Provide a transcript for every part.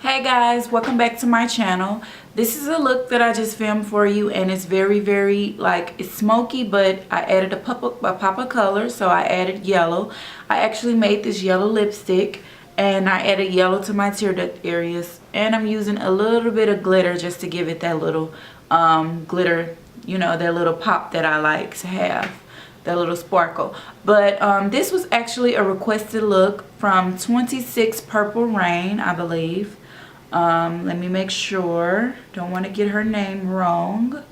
Hey guys, welcome back to my channel. This is a look that I just filmed for you, and it's very like, it's smoky, but I added a pop of color. So I added yellow. I actually made this yellow lipstick, and I added yellow to my tear duct areas, and I'm using a little bit of glitter just to give it that little glitter, you know, that little pop that I like to have, that little sparkle. But this was actually a requested look from 26 Purple Rain, I believe. Let me make sure, don't want to get her name wrong.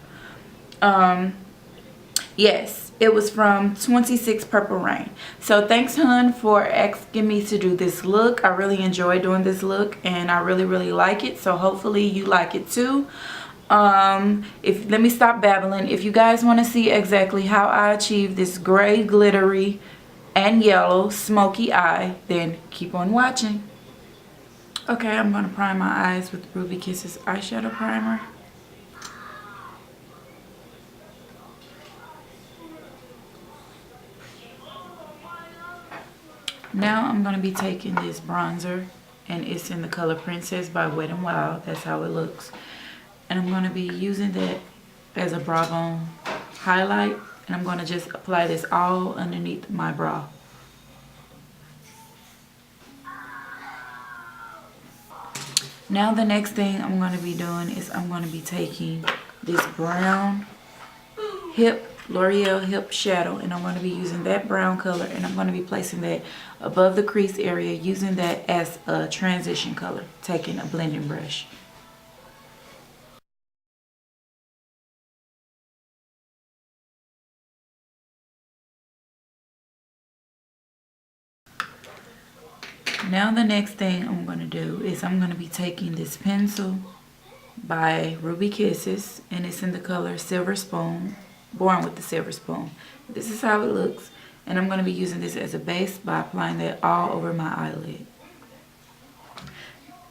Yes, it was from 26 Purple Rain. So thanks, hun, for asking me to do this look. I really enjoy doing this look, and I really like it. So hopefully you like it too. Let me stop babbling. If you guys want to see exactly how I achieve this gray, glittery, and yellow smoky eye, then keep on watching. Okay, I'm going to prime my eyes with Ruby Kisses eyeshadow primer. Now I'm going to be taking this bronzer, and it's in the color Princess by Wet n Wild. That's how it looks. And I'm going to be using that as a brow bone highlight, and I'm going to just apply this all underneath my brow. Now the next thing I'm going to be doing is I'm going to be taking this brown L'Oreal hip shadow, and I'm going to be using that brown color, and I'm going to be placing that above the crease area, using that as a transition color, taking a blending brush. Now the next thing I'm going to do is I'm going to be taking this pencil by Ruby Kisses, and it's in the color Silver Spoon, Born with the Silver Spoon. This is how it looks, and I'm going to be using this as a base by applying that all over my eyelid.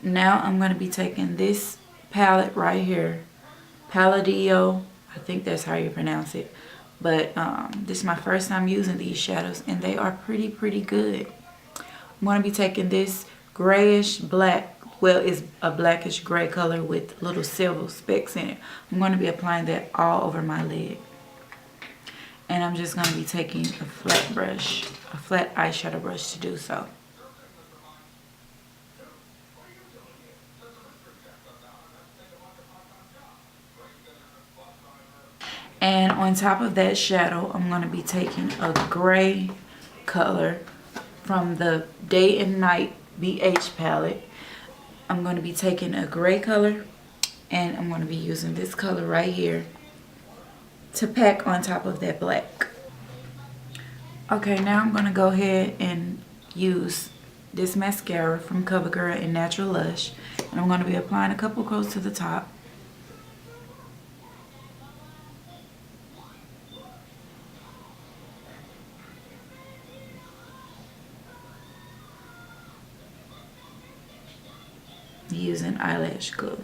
Now I'm going to be taking this palette right here, Palladio, I think that's how you pronounce it, but this is my first time using these shadows, and they are pretty good. I'm going to be taking this grayish black, well, it's a blackish gray color with little silver specks in it. I'm going to be applying that all over my lid. And I'm just going to be taking a flat brush, a flat eyeshadow brush to do so. And on top of that shadow, I'm going to be taking a gray color from the Day and Night BH palette. I'm going to be taking a gray color, and I'm going to be using this color right here to pack on top of that black. Okay, now I'm going to go ahead and use this mascara from CoverGirl in Natural Lush, and I'm going to be applying a couple coats to the top. Using eyelash glue.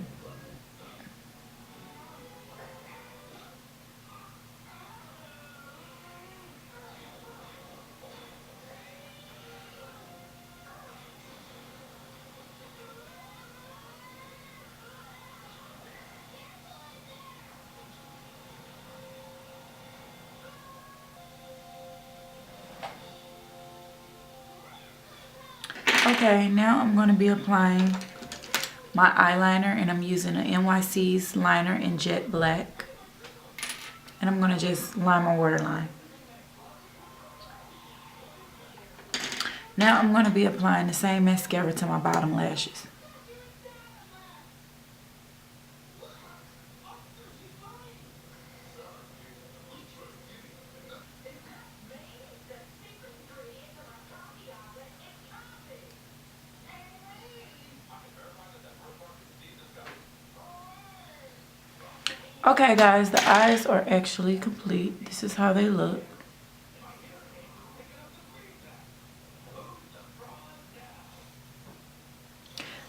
Okay, now I'm going to be applying my eyeliner, and I'm using an NYC's liner in jet black, and I'm going to just line my waterline. Now I'm going to be applying the same mascara to my bottom lashes. Okay guys, the eyes are actually complete. This is how they look.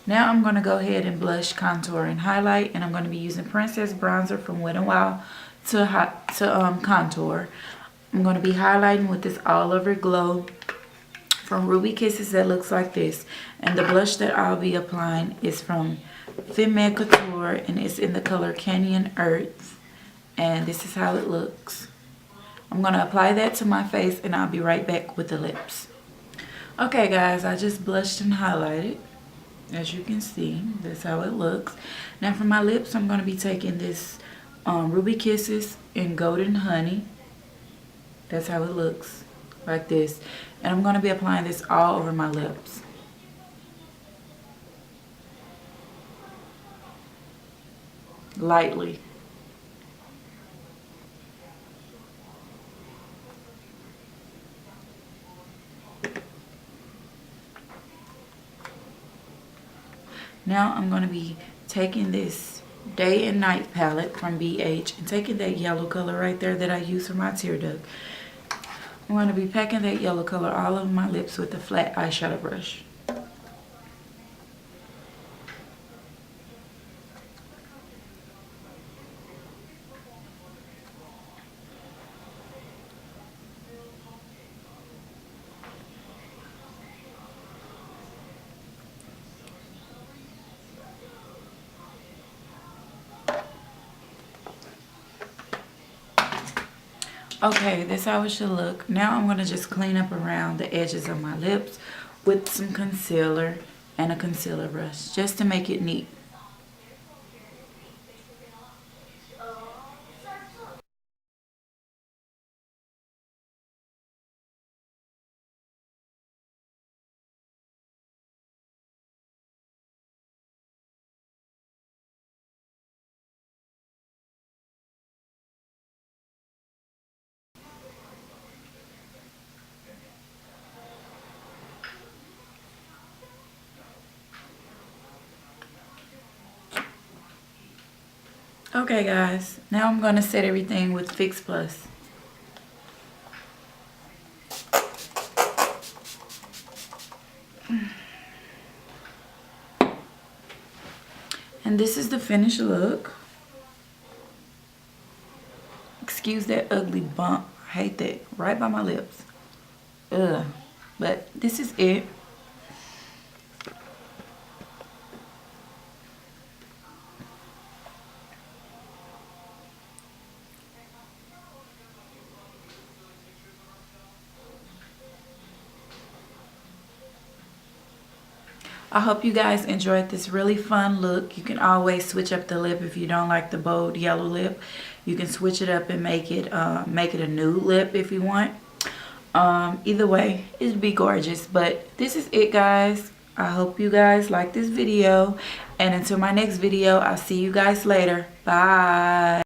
Now I'm going to go ahead and blush, contour, and highlight, and I'm going to be using Princess Bronzer from Wet n Wild to contour. I'm going to be highlighting with this All Over Glow from Ruby Kisses that looks like this. And the blush that I'll be applying is from Femme Couture, and it's in the color Canyon Earth. And this is how it looks. I'm going to apply that to my face, and I'll be right back with the lips. Okay guys, I just blushed and highlighted. As you can see, that's how it looks. Now for my lips, I'm going to be taking this Ruby Kisses in Golden Honey. That's how it looks, like this. And I'm going to be applying this all over my lips. Lightly. Now I'm going to be taking this Day and Night palette from BH and taking that yellow color right there that I use for my tear duct. I'm going to be packing that yellow color all over my lips with a flat eyeshadow brush. Okay, that's how it should look. Now I'm going to just clean up around the edges of my lips with some concealer and a concealer brush just to make it neat. Okay guys, now I'm going to set everything with Fix Plus. And this is the finished look. Excuse that ugly bump. I hate that. Right by my lips. Ugh. But this is it. I hope you guys enjoyed this really fun look. You can always switch up the lip if you don't like the bold yellow lip. You can switch it up and make it a nude lip if you want. Either way, it'd be gorgeous. But this is it, guys. I hope you guys like this video. And until my next video, I'll see you guys later. Bye.